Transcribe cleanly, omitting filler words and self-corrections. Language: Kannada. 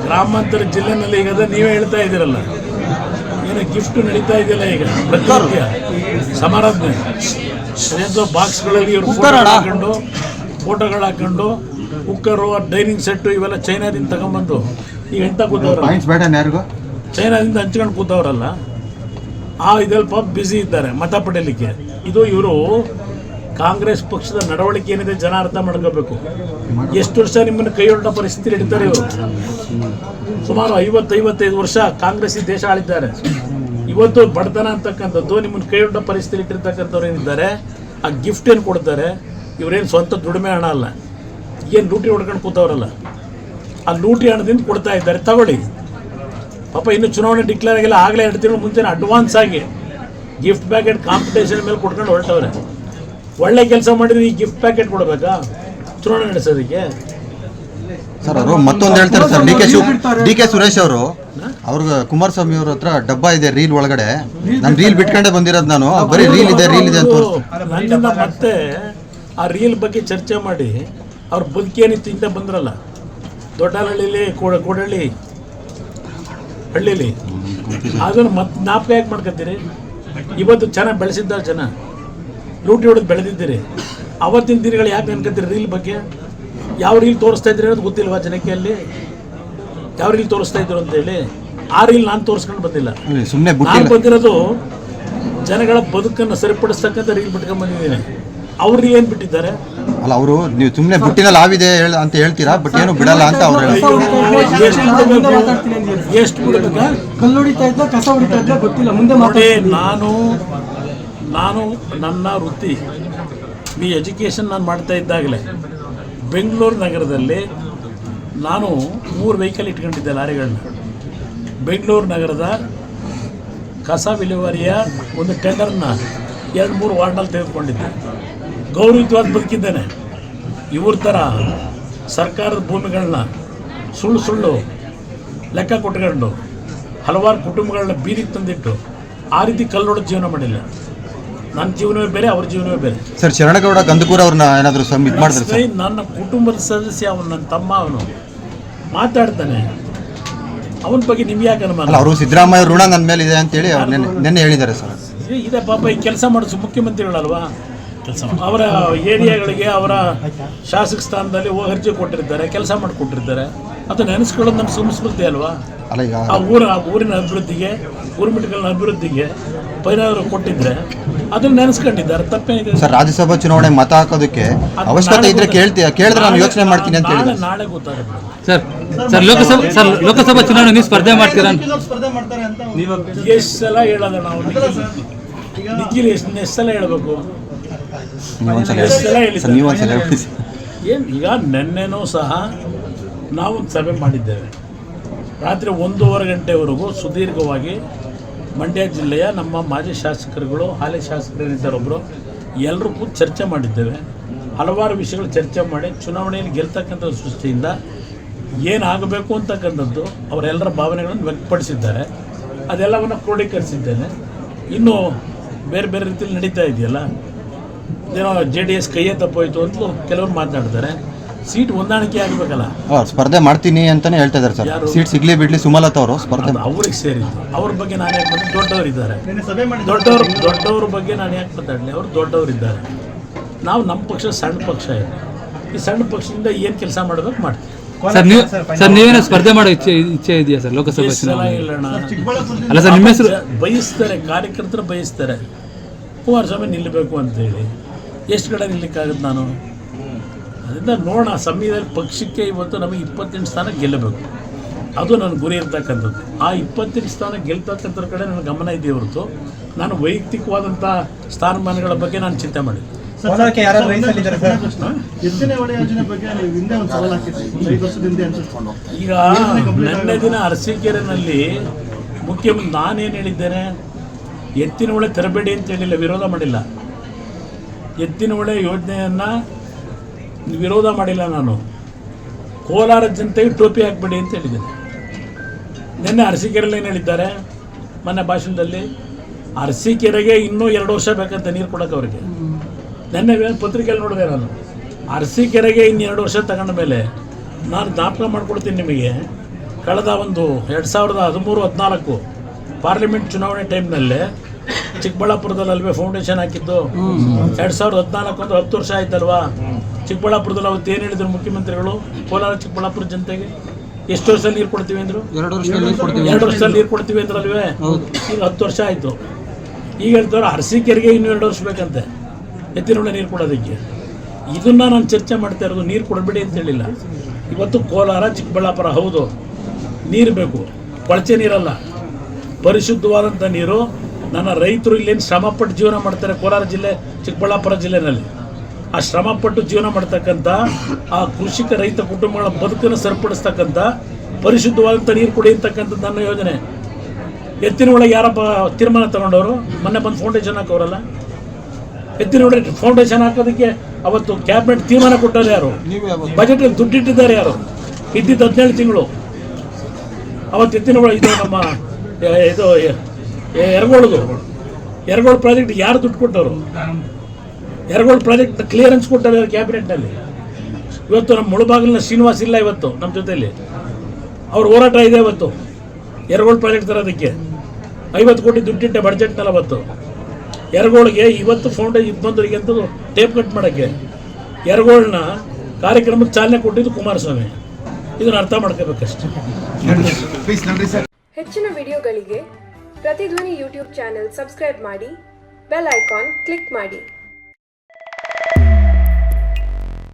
ಗ್ರಾಮಾಂತರ ಜಿಲ್ಲೆನಲ್ಲಿ ಈಗ ನೀವೇ ಹೇಳ್ತಾ ಇದ್ದೀರಲ್ಲ, ಏನು ಗಿಫ್ಟ್ ನಡೀತಾ ಇದೆಯಲ್ಲ ಈಗ ಪ್ರತಿನಿತ್ಯ ಸಮಾರಾಧನೆ, ಅದೇಂತೋ ಬಾಕ್ಸ್ಗಳಲ್ಲಿ ಇವರು ಫೋಟೋಗಳು ಹಾಕೊಂಡು ಕುಕ್ಕರು, ಡೈನಿಂಗ್ ಸೆಟ್ಟು ಇವೆಲ್ಲ ಚೈನಾದಿಂದ ತಗೊಂಡ್ಬಂದು ಈಗ ಎಂತ ಕೂತವ್ರಲ್ಲ, ಚೈನಾದಿಂದ ಹಂಚ್ಕೊಂಡು ಕೂತವ್ರಲ್ಲ, ಆ ಇದ್ರಲ್ಲಿ ಪಾಪ ಬ್ಯುಸಿ ಇದ್ದಾರೆ ಮತ ಪಡೆಯಲಿಕ್ಕೆ. ಇದು ಇವರು ಕಾಂಗ್ರೆಸ್ ಪಕ್ಷದ ನಡವಳಿಕೆ ಏನಿದೆ ಜನ ಅರ್ಥ ಮಾಡ್ಕೋಬೇಕು. ಎಷ್ಟು ವರ್ಷ ನಿಮ್ಮನ್ನು ಕೈ ಹೊರಟ ಪರಿಸ್ಥಿತಿ ಹಿಡಿತಾರೆ ಇವರು. ಸುಮಾರು 50-55 ವರ್ಷ ಕಾಂಗ್ರೆಸ್ ದೇಶ ಆಳಿದ್ದಾರೆ. ಇವತ್ತು ಬಡತನ ಅಂತಕ್ಕಂಥದ್ದು ನಿಮ್ಮನ್ನು ಕೈ ಹೊರಟ ಪರಿಸ್ಥಿತಿ ಇಟ್ಟಿರ್ತಕ್ಕಂಥವ್ರು ಏನಿದ್ದಾರೆ, ಆ ಗಿಫ್ಟ್ ಏನು ಕೊಡ್ತಾರೆ, ಇವರೇನು ಸ್ವಂತ ದುಡಿಮೆ ಹಣ ಅಲ್ಲ, ಏನು ಲೂಟಿ ಹೊಡ್ಕೊಂಡು ಕೂತವ್ರಲ್ಲ, ಆ ಲೂಟಿ ಹಣದಿಂದ ಕೊಡ್ತಾ ಇದ್ದಾರೆ, ತಗೊಳ್ಳಿ. ಪಾಪ ಇನ್ನು ಚುನಾವಣೆ ಡಿಕ್ಲೇರ್ ಆಗಿಲ್ಲ, ಆಗಲೇ 2 ತಿಂಗಳು ಮುಂಚೆ ಅಡ್ವಾನ್ಸ್ ಆಗಿ ಗಿಫ್ಟ್ ಪ್ಯಾಕೆಟ್ ಕಾಂಪಿಟೇಷನ್ ಮೇಲೆ ಕೊಡ್ಕೊಂಡು ಹೊರಟವ್ರೆ. ಒಳ್ಳೆ ಕೆಲಸ ಮಾಡಿದ್ರೆ ಈ ಗಿಫ್ಟ್ ಪ್ಯಾಕೆಟ್ ಕೊಡಬೇಕಾ ಚುನಾವಣೆ ನಡೆಸೋದಕ್ಕೆ? ಸರ್ ಅವರು ಮತ್ತೊಂದು ಹೇಳ್ತಾರೆ ಸರ್, ಡಿ ಕೆ ಸುರೇಶ್ ಅವರು ಅವ್ರಿಗೆ ಕುಮಾರಸ್ವಾಮಿ ಅವ್ರ ಹತ್ರ ಡಬ್ಬ ಇದೆ ರೀಲ್ ಒಳಗಡೆ, ನಾನು ರೀಲ್ ಬಿಟ್ಕೊಂಡೆ ಬಂದಿರೋದು, ನಾನು ಬರೀ ರೀಲ್ ಇದೆ ಅಂತ ನನ್ನಿಂದ ಮತ್ತೆ ಆ ರೀಲ್ ಬಗ್ಗೆ ಚರ್ಚೆ ಮಾಡಿ ಅವ್ರ ಬದುಕೇನಿತ್ತು ಇಂತ ಬಂದ್ರಲ್ಲ, ದೊಡ್ಡಹಳ್ಳಿಲಿ ಕೋಡಹಳ್ಳಿ ಹಳ್ಳಿಲಿ, ಅದನ್ನು ಮತ್ತೆ ಜ್ಞಾಪಕ ಯಾಕೆ ಮಾಡ್ಕೊತೀರಿ? ಇವತ್ತು ಚೆನ್ನಾಗಿ ಬೆಳೆಸಿದ್ದಾರೆ ಜನ, ಲೂಟಿ ಹೊಡೆದು ಬೆಳೆದಿದ್ದೀರಿ. ಅವತ್ತಿನ ದಿನಗಳು ಯಾಕೆ ನೆನ್ಕೊತೀರಿ ರೀಲ್ ಬಗ್ಗೆ? ಯಾವ ರೀಲ್ ತೋರಿಸ್ತಾ ಇದ್ರಿ ಅನ್ನೋದು ಗೊತ್ತಿಲ್ವಾ ಜನಕ್ಕೆ? ಅಲ್ಲಿ ಯಾವ ರೀಲ್ ತೋರಿಸ್ತಾ ಇದ್ರು ಅಂತೇಳಿ ಆ ರೀಲ್ ನಾನು ತೋರಿಸ್ಕೊಂಡು ಬಂದಿಲ್ಲ. ನಾನು ಬಂದಿರೋದು ಜನಗಳ ಬದುಕನ್ನು ಸರಿಪಡಿಸ್ತಕ್ಕಂಥ ರೀಲ್ ಬಿಟ್ಕೊಂಡು ಬಂದಿದ್ದೀನಿ. ಅವ್ರು ಏನು ಬಿಟ್ಟಿದ್ದಾರೆ? ಅಲ್ಲ, ಅವರು ನೀವು ಸುಮ್ಮನೆ ಬುಟ್ಟಿನಲ್ಲಿ ಆವಿದೆ ಅಂತ ಹೇಳ್ತೀರಾ, ಬಟ್ ಏನು ಬಿಡಲ್ಲ ಅಂತ ಅವ್ರು ಎಷ್ಟು ಬಿಡಬೇಕಾ? ಕಲ್ಲು ಹೊಡಿತಾ ಇದ್ದ, ಕಸ ಹೊಡಿತಾ ಇದ್ದ ಗೊತ್ತಿಲ್ಲ. ಮುಂದೆ ನೋಡಿ, ನಾನು ನನ್ನ ವೃತ್ತಿ ಈ ಎಜುಕೇಷನ್ ನಾನು ಮಾಡ್ತಾ ಇದ್ದಾಗಲೇ ಬೆಂಗಳೂರು ನಗರದಲ್ಲಿ ನಾನು 3 ವೆಹಿಕಲ್ ಇಟ್ಕೊಂಡಿದ್ದೆ, ಲಾರಿಗಳನ್ನ. ಬೆಂಗಳೂರು ನಗರದ ಕಸ ವಿಲೇವಾರಿಯ ಒಂದು ಟೆಂಡರ್ನ 2-3 ವಾರ್ಡ್ನಲ್ಲಿ ತೆಗೆದುಕೊಂಡಿದ್ದೆ. ಗೌರವಯುತವಾಗಿ ಬದುಕಿದ್ದೇನೆ. ಇವ್ರ ಥರ ಸರ್ಕಾರದ ಭೂಮಿಗಳನ್ನ ಸುಳ್ಳು ಲೆಕ್ಕ ಕೊಟ್ಕೊಂಡು ಹಲವಾರು ಕುಟುಂಬಗಳನ್ನ ಬೀದಿಗೆ ತಂದಿಟ್ಟು ಆ ರೀತಿ ಕಲ್ಲೊಡೆದು ಜೀವನ ಮಾಡಿಲ್ಲ. ನನ್ನ ಜೀವನವೇ ಬೇರೆ, ಅವ್ರ ಜೀವನವೇ ಬೇರೆ. ಸರ್, ಶರಣಗೌಡ ಗಂಧಕೂರ್ ಅವ್ರನ್ನ ಏನಾದರೂ ಸಬ್ಮಿಟ್ ಮಾಡಿದ್ರೆ? ನನ್ನ ಕುಟುಂಬದ ಸದಸ್ಯ, ಅವನು ನನ್ನ ತಮ್ಮ, ಅವನು ಮಾತಾಡ್ತಾನೆ, ಅವನ ಬಗ್ಗೆ ನಿಮ್ಗೆ ಯಾಕೆ ಅನುಮಾನ? ಅವರು ಸಿದ್ದರಾಮಯ್ಯ ಋಣ ನನ್ನ ಮೇಲೆ ಇದೆ ಅಂತೇಳಿ ಅವ್ರು ನೆನ್ನೆ ಹೇಳಿದ್ದಾರೆ ಸರ್. ಇದೆ ಪಾಪ, ಈ ಕೆಲಸ ಮಾಡಿಸು ಮುಖ್ಯಮಂತ್ರಿಗಳಲ್ವಾ, ಅವರ ಏರಿಯಾಗಳಿಗೆ ಅವರ ಶಾಸಕ ಸ್ಥಾನದಲ್ಲಿ ಅರ್ಜಿ ಕೊಟ್ಟಿರ್ತಾರೆ, ಕೆಲಸ ಮಾಡಿಕೊಟ್ಟಿರ್ತಾರೆ. ಅದು ನೆನೆಸ್ಕೊಳ್ಳೋದು ನಮ್ಮ ಸಂಸ್ಕೃತಿ ಅಲ್ವಾ? ಆ ಊರಿನ ಅಭಿವೃದ್ಧಿಗೆ, ಊರ್ಮಿಟ್ಗಳ ಅಭಿವೃದ್ಧಿಗೆ ಪೈನಾದ್ರು ಕೊಟ್ಟಿದ್ರೆ ಅದನ್ನ ನೆನೆಸ್ಕೊಂಡಿದ್ದಾರೆ, ತಪ್ಪೇನಿದೆ ಸರ್? ರಾಜ್ಯಸಭಾ ಚುನಾವಣೆ ಮತ ಹಾಕೋದಕ್ಕೆ ಅವಶ್ಯಕತೆ ಇದ್ರೆ ಕೇಳಿದ್ರೆ ನಾನು ಯೋಚನೆ ಮಾಡ್ತೀನಿ ಅಂತ ಹೇಳಿ ನಾಳೆ ಗೊತ್ತಾಗುತ್ತೆ ಸರ್. ಲೋಕಸಭಾ ಚುನಾವಣೆ ನೀವು ಸ್ಪರ್ಧೆ ಮಾಡ್ತೀರಾ? ಎಷ್ಟು ಸಲ ಹೇಳೋದ ನಾವು? ನಿಖಿಲ್ ಎಷ್ಟು ಸಲ ಹೇಳ್ಬೇಕು? ಏನು ಈಗ ನೆನ್ನೆನೂ ಸಹ ನಾವು ಸಭೆ ಮಾಡಿದ್ದೇವೆ. ರಾತ್ರಿ 1:30 ಗಂಟೆವರೆಗೂ ಸುದೀರ್ಘವಾಗಿ ಮಂಡ್ಯ ಜಿಲ್ಲೆಯ ನಮ್ಮ ಮಾಜಿ ಶಾಸಕರುಗಳು, ಹಾಲಿ ಶಾಸಕರಿದ್ದಾರೊಬ್ಬರು, ಎಲ್ಲರೂ ಕೂತು ಚರ್ಚೆ ಮಾಡಿದ್ದೇವೆ. ಹಲವಾರು ವಿಷಯಗಳು ಚರ್ಚೆ ಮಾಡಿ ಚುನಾವಣೆಯಲ್ಲಿ ಗೆಲ್ತಕ್ಕಂಥ ಸೃಷ್ಟಿಯಿಂದ ಏನಾಗಬೇಕು ಅಂತಕ್ಕಂಥದ್ದು ಅವರೆಲ್ಲರ ಭಾವನೆಗಳನ್ನು ವ್ಯಕ್ತಪಡಿಸಿದ್ದಾರೆ. ಅದೆಲ್ಲವನ್ನು ಕ್ರೋಢೀಕರಿಸಿದ್ದೇನೆ. ಇನ್ನೂ ಬೇರೆ ಬೇರೆ ರೀತಿಯಲ್ಲಿ ನಡೀತಾ ಇದೆಯಲ್ಲ, ಏನೋ JDS ಕೈಯೇ ತಪ್ಪೋಯ್ತು ಅಂತಲೂ ಕೆಲವರು ಮಾತನಾಡ್ತಾರೆ. ಸೀಟ್ ಹೊಂದಾಣಿಕೆ ಆಗಬೇಕಲ್ಲ. ಸ್ಪರ್ಧೆ ಮಾಡ್ತೀನಿ ಅಂತಾನೆ ಹೇಳ್ತಾ ಇದ್ದಾರೆ ಸರ್. ಸೀಟ್ ಸಿಗ್ಲಿ ಬಿಡ್ಲಿ ಸುಮಲತಾ ಅವರು ಸ್ಪರ್ಧೆ ಅವ್ರಿಗೆ ಸೇರಿದ್ದು. ಅವ್ರ ಬಗ್ಗೆ ನಾನು ಯಾಕೆ ಬಂದು ದೊಡ್ಡವರಿದ್ದಾರೆ, ದೊಡ್ಡವ್ರ ಬಗ್ಗೆ ನಾನು ಯಾಕೆ ಮಾತಾಡಲಿ? ಅವರು ದೊಡ್ಡವರಿದ್ದಾರೆ. ನಾವು ನಮ್ಮ ಪಕ್ಷ ಸಣ್ಣ ಪಕ್ಷ ಇದೆ. ಈ ಸಣ್ಣ ಪಕ್ಷದಿಂದ ಏನು ಕೆಲಸ ಮಾಡಬೇಕು ಮಾಡ್ತೀವಿ. ಸರ್, ನೀವೇನೋ ಸ್ಪರ್ಧೆ ಮಾಡೋ ಇಚ್ಛೆ ಇದೆಯಾ ಸರ್ ಲೋಕಸಭಾ ಚುನಾವಣೆ? ಹೇಳೋಣ, ಅಲ್ಲ ಸರ್, ನಿಮ್ಮ ಹೆಸರು ಬಯಸ್ತಾರೆ, ಕಾರ್ಯಕರ್ತರು ಬಯಸ್ತಾರೆ ಕುಮಾರಸ್ವಾಮಿ ನಿಲ್ಲಬೇಕು ಅಂತೇಳಿ. ಎಷ್ಟು ಕಡೆ ನಿಲ್ಲಕ್ಕಾಗುತ್ತೆ ನಾನು? ಅದರಿಂದ ನೋಡೋಣ. ಸಮಯದಲ್ಲಿ ಪಕ್ಷಕ್ಕೆ ಇವತ್ತು ನಮಗೆ 28 ಸ್ಥಾನ ಗೆಲ್ಲಬೇಕು, ಅದು ನನ್ನ ಗುರಿ ಇರ್ತಕ್ಕಂಥದ್ದು. ಆ 28 ಸ್ಥಾನ ಗೆಲ್ತಕ್ಕಂಥವ್ರ ಕಡೆ ನನ್ನ ಗಮನ ಇದೆ ಹೊರತು ನಾನು ವೈಯಕ್ತಿಕವಾದಂಥ ಸ್ಥಾನಮಾನಗಳ ಬಗ್ಗೆ ನಾನು ಚಿಂತೆ ಮಾಡಿದ್ದೆ. ಈಗ ನೆನ್ನೆ ದಿನ ಅರಸೀಕೆರೆನಲ್ಲಿ ಮುಖ್ಯಮಂತ್ರಿ ನಾನೇನು ಹೇಳಿದ್ದೇನೆ? ಎತ್ತಿನ ಹೊಳೆ ತರಬೇಡಿ ಅಂತ ಹೇಳಿಲ್ಲ, ವಿರೋಧ ಮಾಡಿಲ್ಲ. ಎತ್ತಿನ ಹೊಳೆ ಯೋಜನೆಯನ್ನು ವಿರೋಧ ಮಾಡಿಲ್ಲ ನಾನು. ಕೋಲಾರ ಜನತೆಗೆ ಟೋಪಿ ಹಾಕ್ಬೇಡಿ ಅಂತ ಹೇಳಿದ್ದೇನೆ. ನಿನ್ನೆ ಅರಸೀಕೆರೆಯಲ್ಲಿ ಏನು ಹೇಳಿದ್ದಾರೆ? ಮೊನ್ನೆ ಭಾಷಣದಲ್ಲಿ ಅರಸೀಕೆರೆಗೆ ಇನ್ನೂ 2 ವರ್ಷ ಬೇಕಂತ ನೀರು ಕೊಡೋಕೆ ಅವರಿಗೆ. ನಿನ್ನೆ ಪತ್ರಿಕೆಯಲ್ಲಿ ನೋಡಿದೆ ನಾನು, ಅರಸೀಕೆರೆಗೆ ಇನ್ನು 2 ವರ್ಷ ತಗೊಂಡ ಮೇಲೆ ನಾನು ಜ್ಞಾಪಕ ಮಾಡ್ಕೊಡ್ತೀನಿ ನಿಮಗೆ, ಕಳೆದ ಒಂದು 2013-14 ಪಾರ್ಲಿಮೆಂಟ್ ಚುನಾವಣೆ ಟೈಮ್ನಲ್ಲೇ ಚಿಕ್ಕಬಳ್ಳಾಪುರದಲ್ಲಿ ಅಲ್ವೇ ಫೌಂಡೇಶನ್ ಹಾಕಿದ್ದು. 2014 ಅಂದ್ರೆ 10 ವರ್ಷ ಆಯ್ತಲ್ವಾ. ಚಿಕ್ಕಬಳ್ಳಾಪುರದಲ್ಲಿ ಅವತ್ತು ಏನು ಹೇಳಿದ್ರು ಮುಖ್ಯಮಂತ್ರಿಗಳು, ಕೋಲಾರ ಚಿಕ್ಕಬಳ್ಳಾಪುರ ಜನತೆಗೆ ಎಷ್ಟು ವರ್ಷದಲ್ಲಿ ನೀರು ಕೊಡ್ತೀವಿ ಅಂದರು? 2 ವರ್ಷದಲ್ಲಿ ನೀರು ಕೊಡ್ತೀವಿ ಅಂದ್ರಲ್ವೇ. ಈಗ 10 ವರ್ಷ ಆಯಿತು. ಈಗ ಹೇಳ್ತಾರೆ ಅರಸೀಕೆರೆಗೆ ಇನ್ನೂ 2 ವರ್ಷ ಬೇಕಂತೆ ಎತ್ತಿನೊಳ್ಳೆ ನೀರು ಕೊಡೋದಕ್ಕೆ. ಇದನ್ನು ನಾನು ಚರ್ಚೆ ಮಾಡ್ತಾ ಇರೋದು, ನೀರು ಕೊಡಬೇಡಿ ಅಂತ ಹೇಳಿಲ್ಲ. ಇವತ್ತು ಕೋಲಾರ ಚಿಕ್ಕಬಳ್ಳಾಪುರ ಹೌದು ನೀರು ಬೇಕು, ಕೊಳಚೆ ನೀರಲ್ಲ, ಪರಿಶುದ್ಧವಾದಂಥ ನೀರು. ನನ್ನ ರೈತರು ಇಲ್ಲೇನು ಶ್ರಮಪಟ್ಟು ಜೀವನ ಮಾಡ್ತಾರೆ ಕೋಲಾರ ಜಿಲ್ಲೆ ಚಿಕ್ಕಬಳ್ಳಾಪುರ ಜಿಲ್ಲೆನಲ್ಲಿ. ಆ ಶ್ರಮಪಟ್ಟು ಜೀವನ ಮಾಡ್ತಕ್ಕಂಥ ಆ ಕೃಷಿಕ ರೈತ ಕುಟುಂಬಗಳ ಬದುಕನ್ನು ಸರಿಪಡಿಸ್ತಕ್ಕಂಥ ಪರಿಶುದ್ಧವಾದಂಥ ನೀರು ಕೊಡಿ ಅಂತಕ್ಕಂಥದ್ದು ನನ್ನ ಯೋಜನೆ. ಎತ್ತಿನ ಒಳಗೆ ಯಾರಪ್ಪ ತೀರ್ಮಾನ ತಗೊಂಡವರು? ಮೊನ್ನೆ ಬಂದು ಫೌಂಡೇಶನ್ ಹಾಕೋರಲ್ಲ. ಎತ್ತಿನ ಒಳಗೆ ಫೌಂಡೇಶನ್ ಹಾಕೋದಕ್ಕೆ ಅವತ್ತು ಕ್ಯಾಬಿನೆಟ್ ತೀರ್ಮಾನ ಕೊಟ್ಟರು ಯಾರು? ಬಜೆಟಲ್ಲಿ ದುಡ್ಡಿಟ್ಟಿದ್ದಾರೆ ಯಾರು? ಇದ್ದಿದ್ದು 17 ತಿಂಗಳು. ಅವತ್ತು ಎತ್ತಿನ ಒಳಗೆ ಇದು ನಮ್ಮ ಇದು ಎರಗೋಳು ಪ್ರಾಜೆಕ್ಟ್ ಯಾರು ದುಡ್ಡು ಕೊಟ್ಟವರು? ಎರಗೋಳು ಪ್ರಾಜೆಕ್ಟ್ ಕ್ಲಿಯರೆನ್ಸ್ ಕೊಟ್ಟರು ಕ್ಯಾಬಿನೆಟ್ನಲ್ಲಿ. ಇವತ್ತು ನಮ್ಮ ಮುಳುಬಾಗಿಲಿನ ಶ್ರೀನಿವಾಸ್ ಇಲ್ಲ ಇವತ್ತು ನಮ್ಮ ಜೊತೆಯಲ್ಲಿ. ಅವ್ರ ಹೋರಾಟ ಇದೆ ಇವತ್ತು ಎರಗೋಳು ಪ್ರಾಜೆಕ್ಟ್ ತರೋದಕ್ಕೆ. 50 ಕೋಟಿ ದುಡ್ಡಿಟ್ಟೆ ಬಡ್ಜೆಟ್ನಲ್ಲಿ ಅವತ್ತು. ಎರಗೋಳಿಗೆ ಇವತ್ತು ಫೌಂಡೇಶನ್ ಇಬ್ಬಂದರಿಗೆ ಅಂತ ಟೇಪ್ ಕಟ್ ಮಾಡೋಕ್ಕೆ ಎರಗೋಳನ್ನ ಕಾರ್ಯಕ್ರಮಕ್ಕೆ ಚಾಲನೆ ಕೊಟ್ಟಿದ್ದು ಕುಮಾರಸ್ವಾಮಿ. ಇದನ್ನು ಅರ್ಥ ಮಾಡ್ಕೋಬೇಕಷ್ಟೇ. ಹೆಚ್ಚಿನ ವಿಡಿಯೋಗಳಿಗೆ ಪ್ರತಿಧ್ವನಿ ಯೂಟ್ಯೂಬ್ ಚಾನೆಲ್ ಸಬ್ಸ್ಕ್ರೈಬ್ ಮಾಡಿ, ಬೆಲ್ ಐಕಾನ್ ಕ್ಲಿಕ್ ಮಾಡಿ.